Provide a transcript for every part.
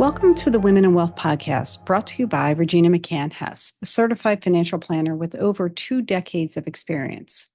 Welcome to the Women in Wealth podcast, brought to you by Regina McCann-Hess, a certified financial planner with over 2 decades of experience.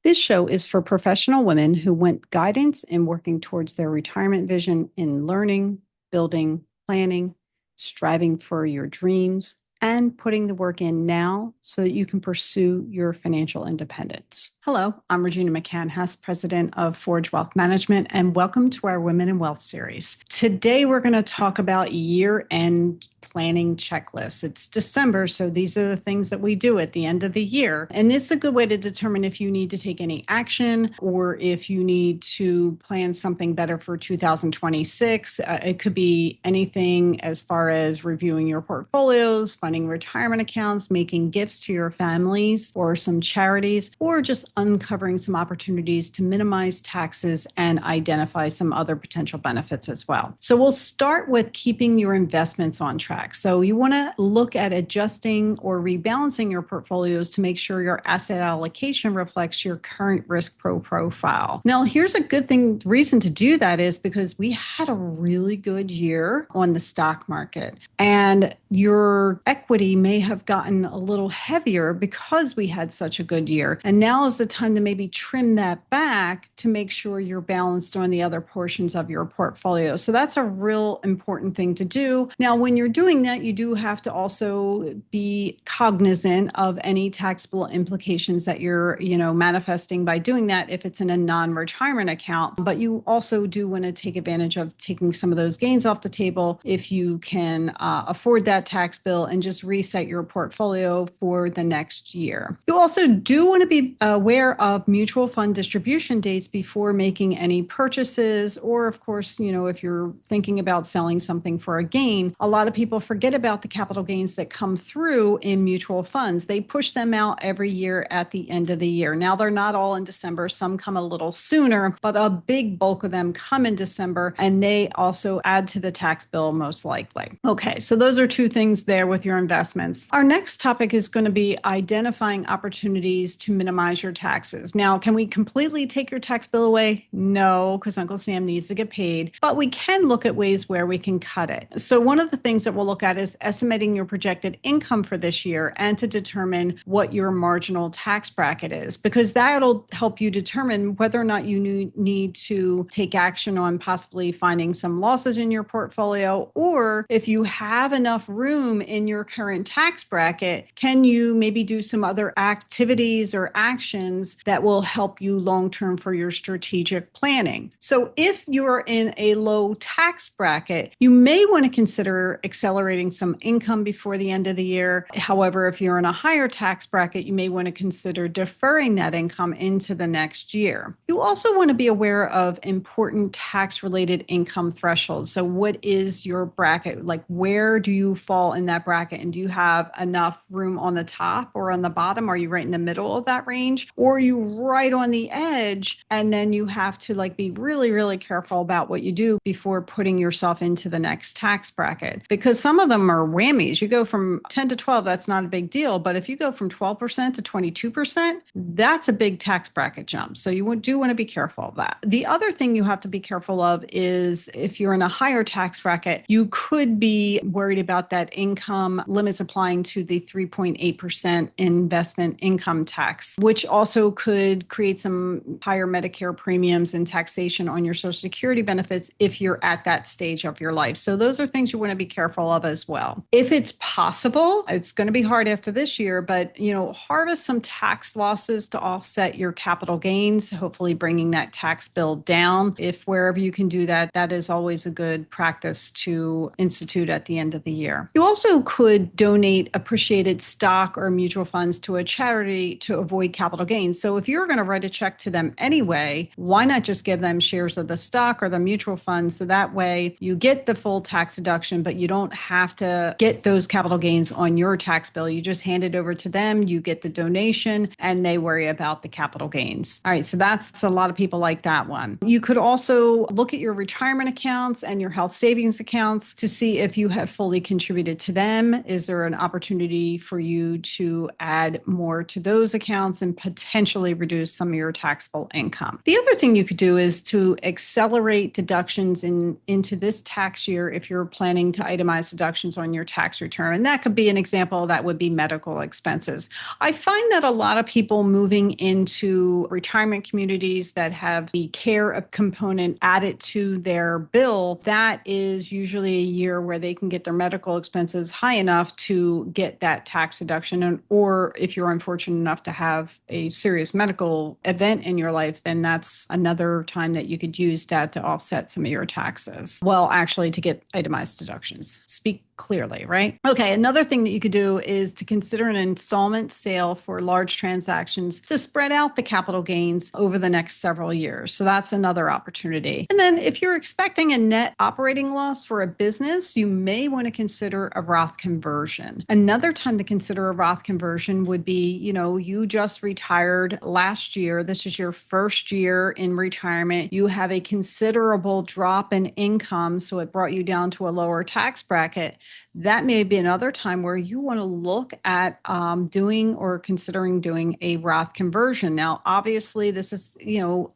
This show is for professional women who want guidance in working towards their retirement vision in learning, building, planning, striving for your dreams, and putting the work in now so that you can pursue your financial independence. Hello, I'm Regina McCann-Hess, president of Forge Wealth Management, and welcome to our Women in Wealth series. Today, we're going to talk about year-end planning checklists. It's December, so these are the things that we do at the end of the year. And it's a good way to determine if you need to take any action or if you need to plan something better for 2026. It could be anything as far as reviewing your portfolios, funding retirement accounts, making gifts to your families or some charities, or just uncovering some opportunities to minimize taxes and identify some other potential benefits as well. So we'll start with keeping your investments on track. So you want to look at adjusting or rebalancing your portfolios to make sure your asset allocation reflects your current risk profile. Now, here's a good reason to do that is because we had a really good year on the stock market, and your equity may have gotten a little heavier because we had such a good year. And now is the time to maybe trim that back to make sure you're balanced on the other portions of your portfolio. So that's a real important thing to do. Now, when you're doing that, you do have to also be cognizant of any taxable implications that you're, manifesting by doing that if it's in a non-retirement account. But you also do want to take advantage of taking some of those gains off the table if you can afford that tax bill and just reset your portfolio for the next year. You also do want to be aware of mutual fund distribution dates before making any purchases, or of course, if you're thinking about selling something for a gain, a lot of people forget about the capital gains that come through in mutual funds. They push them out every year at the end of the year. Now, they're not all in December. Some come a little sooner, but a big bulk of them come in December, and they also add to the tax bill most likely. Okay, so those are 2 things there with your investments. Our next topic is going to be identifying opportunities to minimize your taxes. Now, can we completely take your tax bill away? No, because Uncle Sam needs to get paid, but we can look at ways where we can cut it. So one of the things that we'll look at is estimating your projected income for this year and to determine what your marginal tax bracket is, because that'll help you determine whether or not you need to take action on possibly finding some losses in your portfolio, or if you have enough room in your current tax bracket, can you maybe do some other activities or actions that will help you long-term for your strategic planning. So if you're in a low tax bracket, you may want to consider accelerating some income before the end of the year. However, if you're in a higher tax bracket, you may want to consider deferring that income into the next year. You also want to be aware of important tax-related income thresholds. So what is your bracket? Like, where do you fall in that bracket? And do you have enough room on the top or on the bottom? Are you right in the middle of that range? Or are you right on the edge? And then you have to be really, really careful about what you do before putting yourself into the next tax bracket, because some of them are whammies. You go from 10 to 12, that's not a big deal. But if you go from 12% to 22%, that's a big tax bracket jump. So you do want to be careful of that. The other thing you have to be careful of is if you're in a higher tax bracket, you could be worried about that income limits applying to the 3.8% investment income tax, which also could create some higher Medicare premiums and taxation on your Social Security benefits if you're at that stage of your life. So those are things you want to be careful of as well. If it's possible, it's going to be hard after this year, but harvest some tax losses to offset your capital gains, hopefully bringing that tax bill down. If wherever you can do that, that is always a good practice to institute at the end of the year. You also could donate appreciated stock or mutual funds to a charity to avoid capital gains. So if you're going to write a check to them anyway, why not just give them shares of the stock or the mutual funds? So that way you get the full tax deduction, but you don't don't have to get those capital gains on your tax bill. You just hand it over to them, you get the donation, and they worry about the capital gains. All right, so that's a lot of people like that one. You could also look at your retirement accounts and your health savings accounts to see if you have fully contributed to them. Is there an opportunity for you to add more to those accounts and potentially reduce some of your taxable income? The other thing you could do is to accelerate deductions into this tax year if you're planning to itemize deductions on your tax return. And that could be an example that would be medical expenses. I find that a lot of people moving into retirement communities that have the care component added to their bill, that is usually a year where they can get their medical expenses high enough to get that tax deduction. Or if you're unfortunate enough to have a serious medical event in your life, then that's another time that you could use that to offset some of your taxes. Well, actually, to get itemized deductions. Speak clearly, right? Okay, another thing that you could do is to consider an installment sale for large transactions to spread out the capital gains over the next several years. So that's another opportunity. And then if you're expecting a net operating loss for a business, you may want to consider a Roth conversion. Another time to consider a Roth conversion would be, you just retired last year. This is your first year in retirement. You have a considerable drop in income, so it brought you down to a lower tax bracket. That may be another time where you want to look at doing or considering doing a Roth conversion. Now, obviously, this is,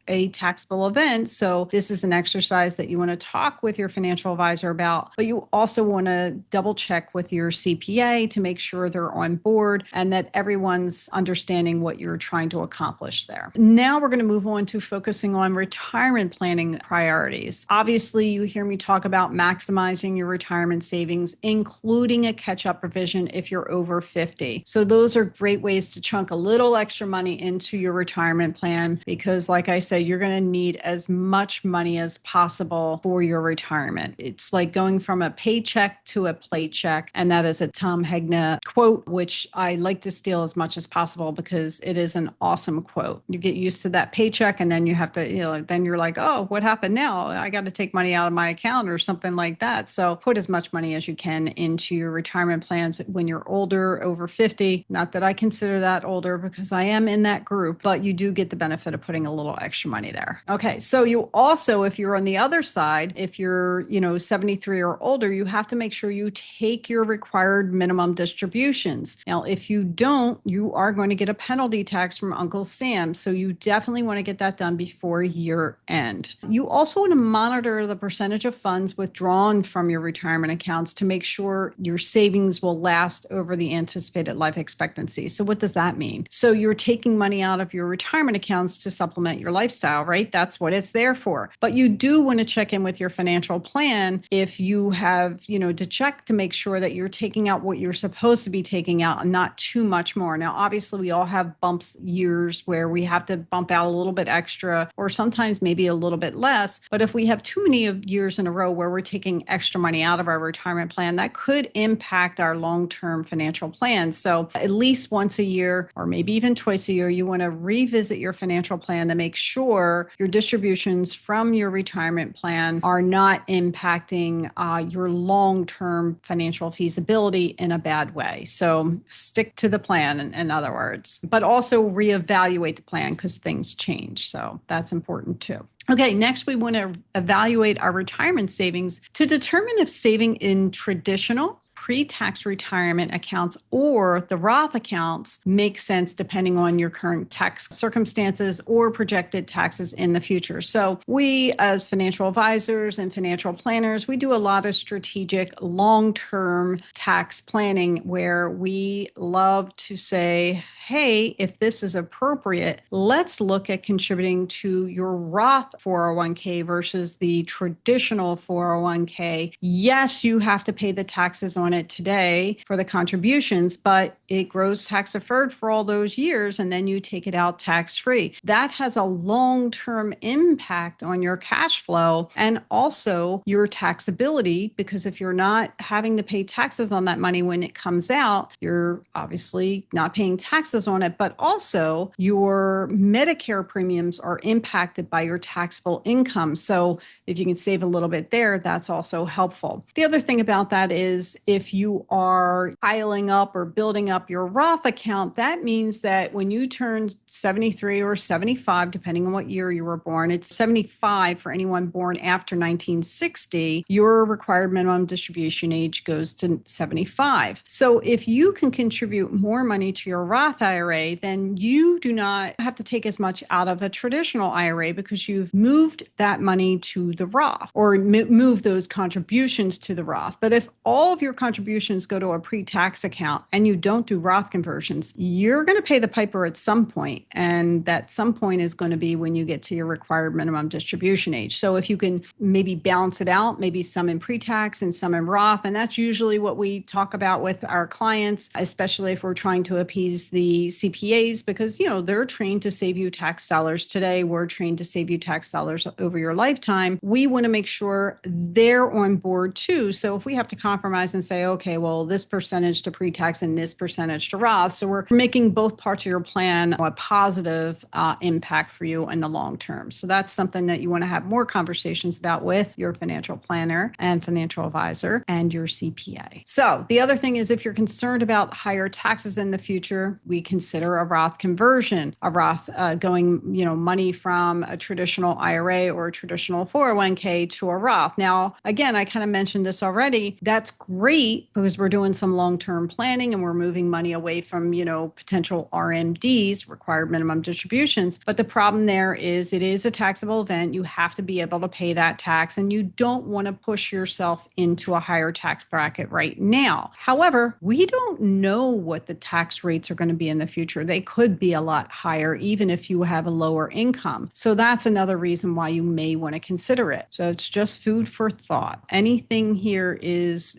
a taxable event. So this is an exercise that you want to talk with your financial advisor about, but you also want to double check with your CPA to make sure they're on board and that everyone's understanding what you're trying to accomplish there. Now we're going to move on to focusing on retirement planning priorities. Obviously, you hear me talk about maximizing your retirement savings, including a catch-up provision if you're over 50. So those are great ways to chunk a little extra money into your retirement plan because, like I said, you're going to need as much money as possible for your retirement. It's like going from a paycheck to a playcheck, and that is a Tom Hegna quote, which I like to steal as much as possible because it is an awesome quote. You get used to that paycheck, and then you have to, then you're like, oh, what happened now? I got to take money out of my account or something like that. So put as much money as you can into your retirement plans when you're older, over 50. Not that I consider that older because I am in that group, but you do get the benefit of putting a little extra money there. Okay, so you also, if you're on the other side, if you're, 73 or older, you have to make sure you take your required minimum distributions. Now, if you don't, you are going to get a penalty tax from Uncle Sam. So you definitely want to get that done before year end. You also want to monitor the percentage of funds withdrawn from your retirement accounts to make sure your savings will last over the anticipated life expectancy. So what does that mean? So you're taking money out of your retirement accounts to supplement your lifestyle, right? That's what it's there for. But you do want to check in with your financial plan if you have, to check to make sure that you're taking out what you're supposed to be taking out and not too much more. Now, obviously, we all have bumps years where we have to bump out a little bit extra or sometimes maybe a little bit less. But if we have too many years in a row where we're taking extra money out of our retirement plan, that could impact our long-term financial plan. So at least once a year or maybe even twice a year, you want to revisit your financial plan to make sure your distributions from your retirement plan are not impacting your long-term financial feasibility in a bad way. So stick to the plan, in other words, but also reevaluate the plan because things change. So that's important too. Okay, next we want to evaluate our retirement savings to determine if saving in traditional pre-tax retirement accounts or the Roth accounts make sense depending on your current tax circumstances or projected taxes in the future. So we, as financial advisors and financial planners, we do a lot of strategic long-term tax planning where we love to say, hey, if this is appropriate, let's look at contributing to your Roth 401k versus the traditional 401k. Yes, you have to pay the taxes on it it today for the contributions, but it grows tax deferred for all those years, and then you take it out tax-free. That has a long-term impact on your cash flow and also your taxability, because if you're not having to pay taxes on that money when it comes out, you're obviously not paying taxes on it, but also your Medicare premiums are impacted by your taxable income. So if you can save a little bit there, that's also helpful. The other thing about that is if you are piling up or building up your Roth account, that means that when you turn 73 or 75, depending on what year you were born, it's 75 for anyone born after 1960, your required minimum distribution age goes to 75. So if you can contribute more money to your Roth IRA, then you do not have to take as much out of a traditional IRA because you've moved that money to the Roth or move those contributions to the Roth. But if all of your contributions go to a pre-tax account and you don't do Roth conversions, you're going to pay the piper at some point. And that some point is going to be when you get to your required minimum distribution age. So if you can maybe balance it out, maybe some in pre-tax and some in Roth. And that's usually what we talk about with our clients, especially if we're trying to appease the CPAs, because, they're trained to save you tax dollars today. We're trained to save you tax dollars over your lifetime. We want to make sure they're on board too. So if we have to compromise and say, okay, well, this percentage to pre-tax and this percentage to Roth. So we're making both parts of your plan a positive impact for you in the long term. So that's something that you want to have more conversations about with your financial planner and financial advisor and your CPA. So the other thing is if you're concerned about higher taxes in the future, we consider a Roth conversion, a Roth going, money from a traditional IRA or a traditional 401k to a Roth. Now, again, I kind of mentioned this already. That's great because we're doing some long-term planning and we're moving money away from, potential RMDs, required minimum distributions. But the problem there is it is a taxable event. You have to be able to pay that tax and you don't want to push yourself into a higher tax bracket right now. However, we don't know what the tax rates are going to be in the future. They could be a lot higher, even if you have a lower income. So that's another reason why you may want to consider it. So it's just food for thought. Anything here is,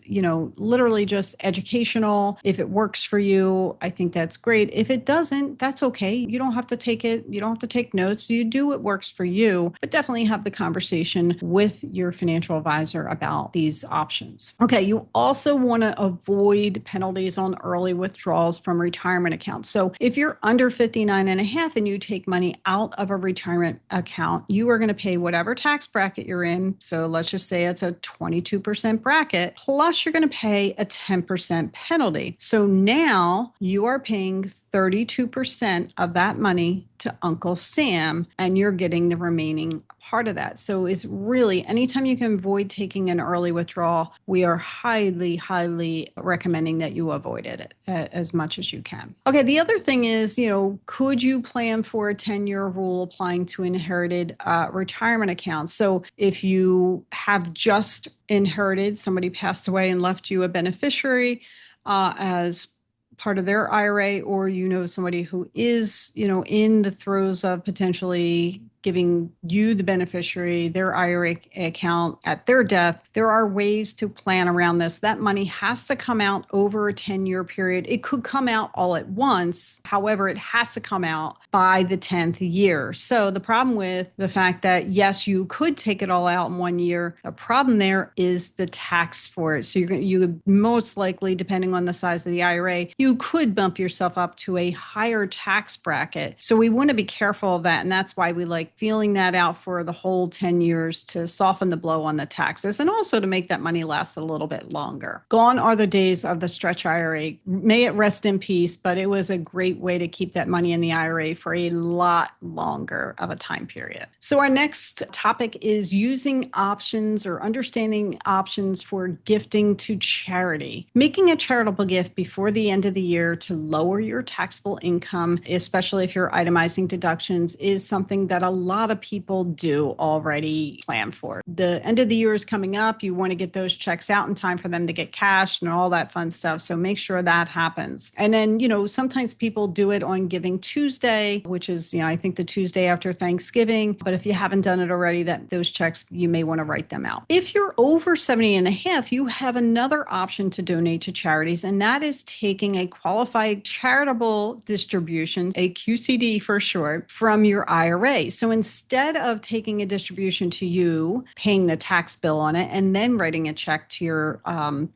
literally just educational. If it works for you, I think that's great. If it doesn't, that's okay. You don't have to take it. You don't have to take notes. You do what works for you, but definitely have the conversation with your financial advisor about these options. Okay. You also want to avoid penalties on early withdrawals from retirement accounts. So if you're under 59 and a half and you take money out of a retirement account, you are going to pay whatever tax bracket you're in. So let's just say it's a 22% bracket, plus you're going to pay a 10% penalty. So now you are paying 32% of that money to Uncle Sam, and you're getting the remaining part of that. So it's really, anytime you can avoid taking an early withdrawal, we are highly, highly recommending that you avoid it as much as you can. Okay, the other thing is, could you plan for a 10-year rule applying to inherited retirement accounts? So if you have just inherited, somebody passed away and left you a beneficiary as part of their IRA, or somebody who is, in the throes of potentially giving you, the beneficiary, their IRA account at their death, there are ways to plan around this. That money has to come out over a 10-year period. It could come out all at once. However, it has to come out by the 10th year. So the problem with the fact that, yes, you could take it all out in 1 year, the problem there is the tax for it. So you would most likely, depending on the size of the IRA, you could bump yourself up to a higher tax bracket. So we want to be careful of that. And that's why we like feeling that out for the whole 10 years to soften the blow on the taxes and also to make that money last a little bit longer. Gone are the days of the stretch IRA. May it rest in peace, but it was a great way to keep that money in the IRA for a lot longer of a time period. So our next topic is using options or understanding options for gifting to charity. Making a charitable gift before the end of the year to lower your taxable income, especially if you're itemizing deductions, is something that a lot of people do already plan for. The end of the year is coming up. You want to get those checks out in time for them to get cashed and all that fun stuff. So make sure that happens. And then, sometimes people do it on Giving Tuesday, which is, I think the Tuesday after Thanksgiving. But if you haven't done it already, those checks, you may want to write them out. If you're over 70 and a half, you have another option to donate to charities, and that is taking a qualified charitable distribution, a QCD for short, from your IRA. So instead of taking a distribution to you, paying the tax bill on it, and then writing a check to your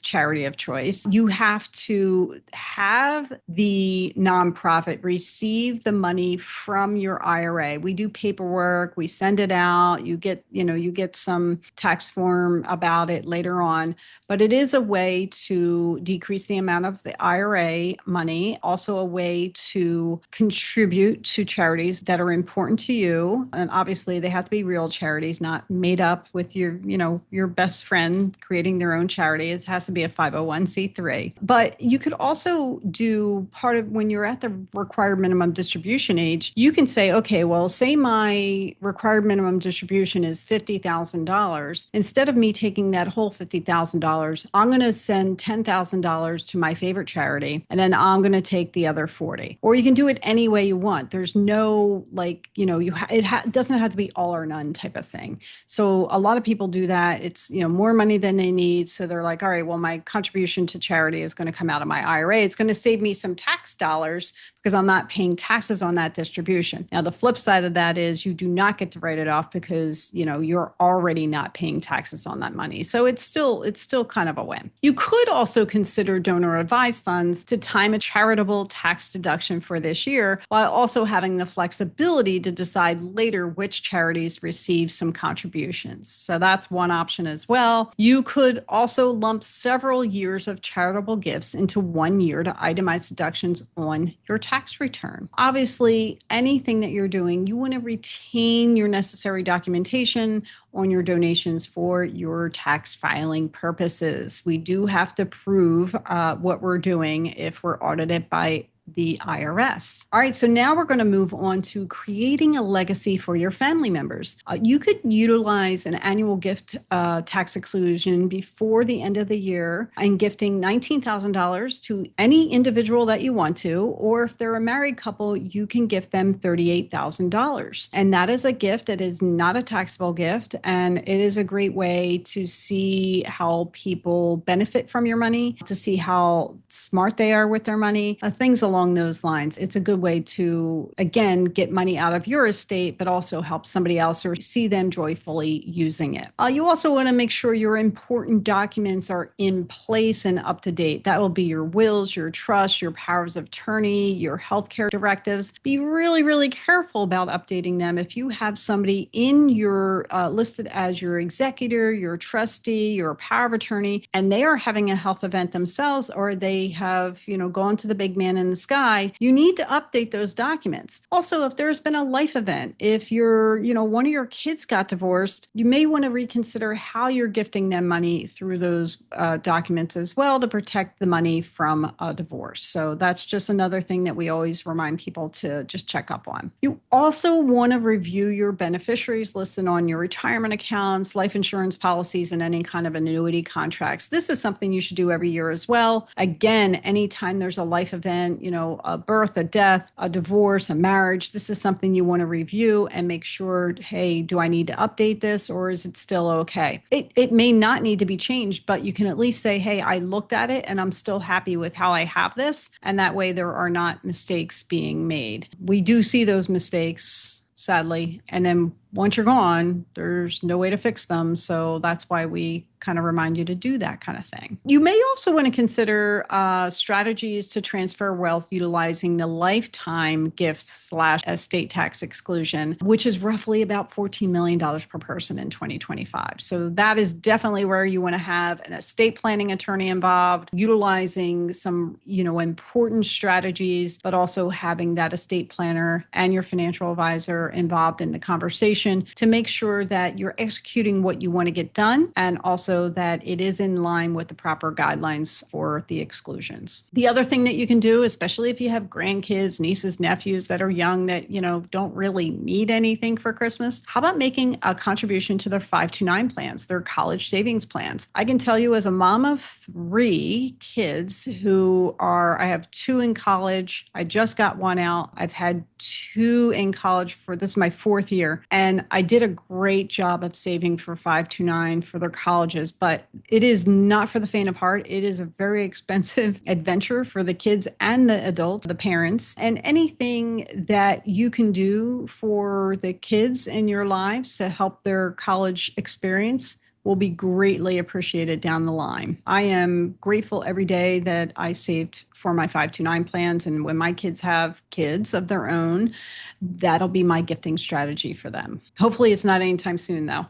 charity of choice, you have to have the nonprofit receive the money from your IRA. We do paperwork, we send it out, you get some tax form about it later on, but it is a way to decrease the amount of the IRA money, also a way to contribute to charities that are important to you. And obviously they have to be real charities, not made up with your best friend creating their own charity. It has to be a 501c3. But you could also do part of, when you're at the required minimum distribution age, you can say, okay, well, say my required minimum distribution is $50,000. Instead of me taking that whole $50,000, I'm going to send $10,000 to my favorite charity, and then I'm going to take the other 40. Or you can do it any way you want. There's no it doesn't have to be all or none type of thing. So a lot of people do that. It's more money than they need. So they're like, all right, well, my contribution to charity is going to come out of my IRA. It's going to save me some tax dollars because I'm not paying taxes on that distribution. Now, the flip side of that is you do not get to write it off because, you're already not paying taxes on that money. So it's still kind of a win. You could also consider donor advised funds to time a charitable tax deduction for this year, while also having the flexibility to decide later which charities receive some contributions. So that's one option as well. You could also lump several years of charitable gifts into 1 year to itemize deductions on your tax return. Obviously, anything that you're doing, you want to retain your necessary documentation on your donations for your tax filing purposes. We do have to prove what we're doing if we're audited by the IRS. All right, so now we're going to move on to creating a legacy for your family members. You could utilize an annual gift tax exclusion before the end of the year and gifting $19,000 to any individual that you want to, or if they're a married couple, you can gift them $38,000. And that is a gift that is not a taxable gift, and it is a great way to see how people benefit from your money, to see how smart they are with their money, things along those lines. It's a good way to, again, get money out of your estate, but also help somebody else or see them joyfully using it. You also want to make sure your important documents are in place and up to date. That will be your wills, your trusts, your powers of attorney, your healthcare directives. Be really, really careful about updating them. If you have somebody in your listed as your executor, your trustee, your power of attorney, and they are having a health event themselves, or they have, gone to the big man in the sky, you need to update those documents. Also, if there's been a life event, if one of your kids got divorced, you may want to reconsider how you're gifting them money through those documents as well to protect the money from a divorce. So that's just another thing that we always remind people to just check up on. You also want to review your beneficiaries listed on your retirement accounts, life insurance policies, and any kind of annuity contracts. This is something you should do every year as well. Again, anytime there's a life event, a birth, a death, a divorce, a marriage, this is something you want to review and make sure, hey, do I need to update this or is it still okay? It may not need to be changed, but you can at least say, hey, I looked at it and I'm still happy with how I have this. And that way there are not mistakes being made. We do see those mistakes, sadly. And then once you're gone, there's no way to fix them. So that's why we kind of remind you to do that kind of thing. You may also want to consider strategies to transfer wealth utilizing the lifetime gifts / estate tax exclusion, which is roughly about $14 million per person in 2025. So that is definitely where you want to have an estate planning attorney involved, utilizing some, important strategies, but also having that estate planner and your financial advisor involved in the conversation position to make sure that you're executing what you want to get done and also that it is in line with the proper guidelines for the exclusions. The other thing that you can do, especially if you have grandkids, nieces, nephews that are young that, don't really need anything for Christmas, how about making a contribution to their 529 plans, their college savings plans? I can tell you as a mom of 3 kids I have 2 in college. I just got 1 out. I've had 2 in college this is my 4th year. And I did a great job of saving for 529 for their colleges, but it is not for the faint of heart. It is a very expensive adventure for the kids and the adults, the parents, and anything that you can do for the kids in your lives to help their college experience will be greatly appreciated down the line. I am grateful every day that I saved for my 529 plans. And when my kids have kids of their own, that'll be my gifting strategy for them. Hopefully it's not anytime soon though.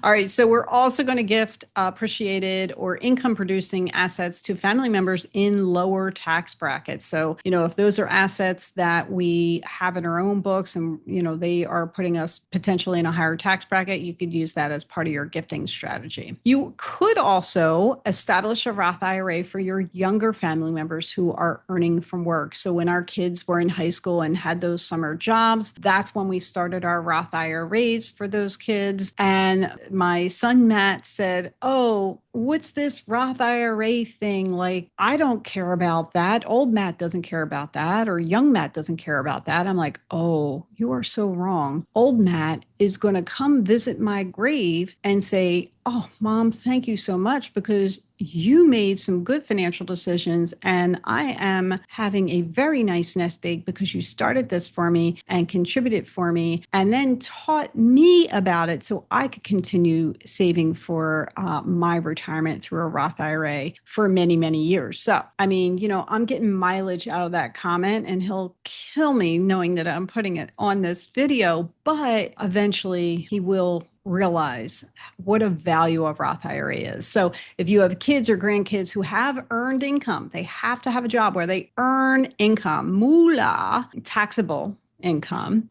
All right. So we're also going to gift appreciated or income producing assets to family members in lower tax brackets. So, if those are assets that we have in our own books and, they are putting us potentially in a higher tax bracket, you could use that as part of your gifting strategy. You could also establish a Roth IRA for your younger family members who are earning from work. So when our kids were in high school and had those summer jobs, that's when we started our Roth IRAs for those kids. And my son, Matt, said, "Oh, what's this Roth IRA thing? Like, I don't care about that. Old Matt doesn't care about that, or young Matt doesn't care about that." I'm like, "Oh, you are so wrong. Old Matt is going to come visit my grave and say, 'Oh, Mom, thank you so much because you made some good financial decisions and I am having a very nice nest egg because you started this for me and contributed for me and then taught me about it so I could continue saving for my retirement through a Roth IRA for many, many years.'" So, I'm getting mileage out of that comment and he'll kill me knowing that I'm putting it on this video, but eventually he will realize what a value of Roth IRA is. So if you have kids or grandkids who have earned income, they have to have a job where they earn income, moolah, taxable income.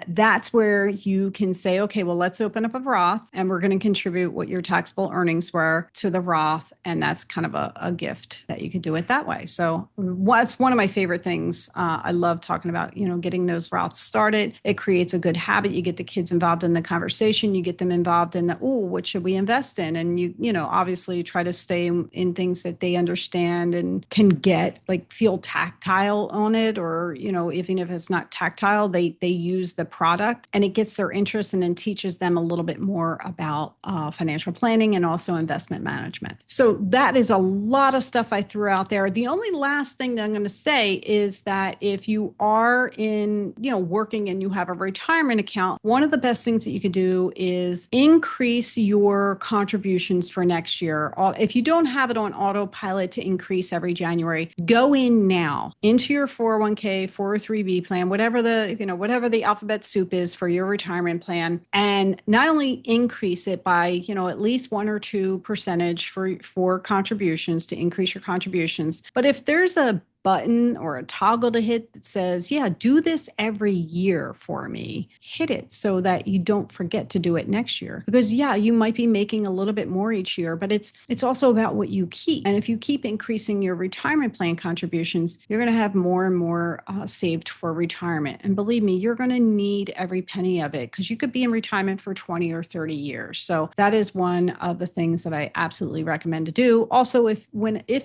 That's where you can say, okay, well, let's open up a Roth and we're going to contribute what your taxable earnings were to the Roth. And that's kind of a gift that you could do it that way. So what's one of my favorite things I love talking about, getting those Roths started. It creates a good habit. You get the kids involved in the conversation. You get them involved in what should we invest in? And you obviously try to stay in things that they understand and can get, like feel tactile on it, or, even if it's not tactile, they use the product and it gets their interest and then teaches them a little bit more about financial planning and also investment management. So that is a lot of stuff I threw out there. The only last thing that I'm going to say is that if you are working and you have a retirement account, one of the best things that you could do is increase your contributions for next year. If you don't have it on autopilot to increase every January, go in now into your 401k, 403b plan, whatever the alphabet soup is for your retirement plan, and not only increase it by, at least 1 or 2% for contributions to increase your contributions. But if there's a button or a toggle to hit that says, yeah, do this every year for me, hit it so that you don't forget to do it next year. Because you might be making a little bit more each year, but it's also about what you keep. And if you keep increasing your retirement plan contributions, you're going to have more and more saved for retirement. And believe me, you're going to need every penny of it because you could be in retirement for 20 or 30 years. So that is one of the things that I absolutely recommend to do. Also, if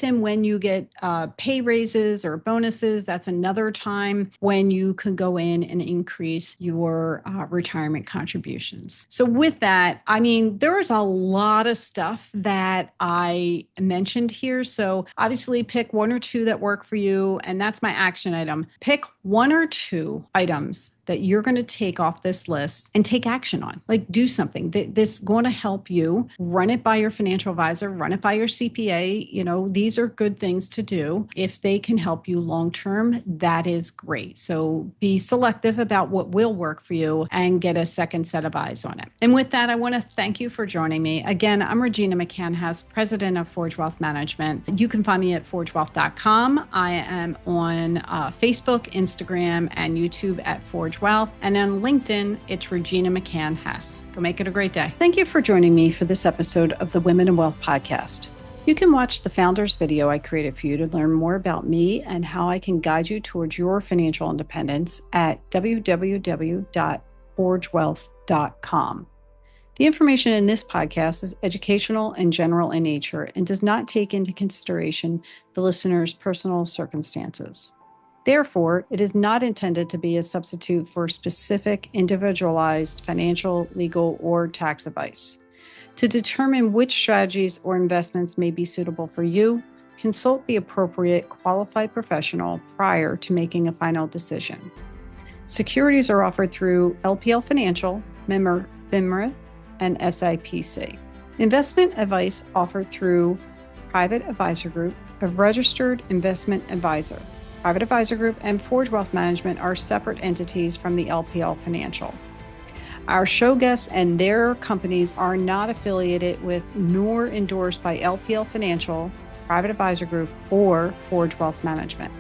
and when you get pay raises or bonuses, that's another time when you could go in and increase your retirement contributions. So with that, there is a lot of stuff that I mentioned here. So obviously pick 1 or 2 that work for you. And that's my action item. Pick 1 or 2 items that you're going to take off this list and take action on. Like, do something. This is going to help you. Run it by your financial advisor, run it by your CPA. These are good things to do. If they can help you long-term, that is great. So be selective about what will work for you and get a second set of eyes on it. And with that, I want to thank you for joining me. Again, I'm Regina McCann-Hess, president of Forge Wealth Management. You can find me at forgewealth.com. I am on Facebook, Instagram, and YouTube at Forge Forge Wealth, and on LinkedIn, it's Regina McCann Hess. Go make it a great day. Thank you for joining me for this episode of the Women in Wealth podcast. You can watch the founder's video I created for you to learn more about me and how I can guide you towards your financial independence at www.forgewealth.com. The information in this podcast is educational and general in nature and does not take into consideration the listener's personal circumstances. Therefore, it is not intended to be a substitute for specific, individualized financial, legal, or tax advice. To determine which strategies or investments may be suitable for you, consult the appropriate qualified professional prior to making a final decision. Securities are offered through LPL Financial, member FINRA, and SIPC. Investment advice offered through Private Advisor Group, a registered investment advisor. Private Advisor Group and Forge Wealth Management are separate entities from the LPL Financial. Our show guests and their companies are not affiliated with nor endorsed by LPL Financial, Private Advisor Group, or Forge Wealth Management.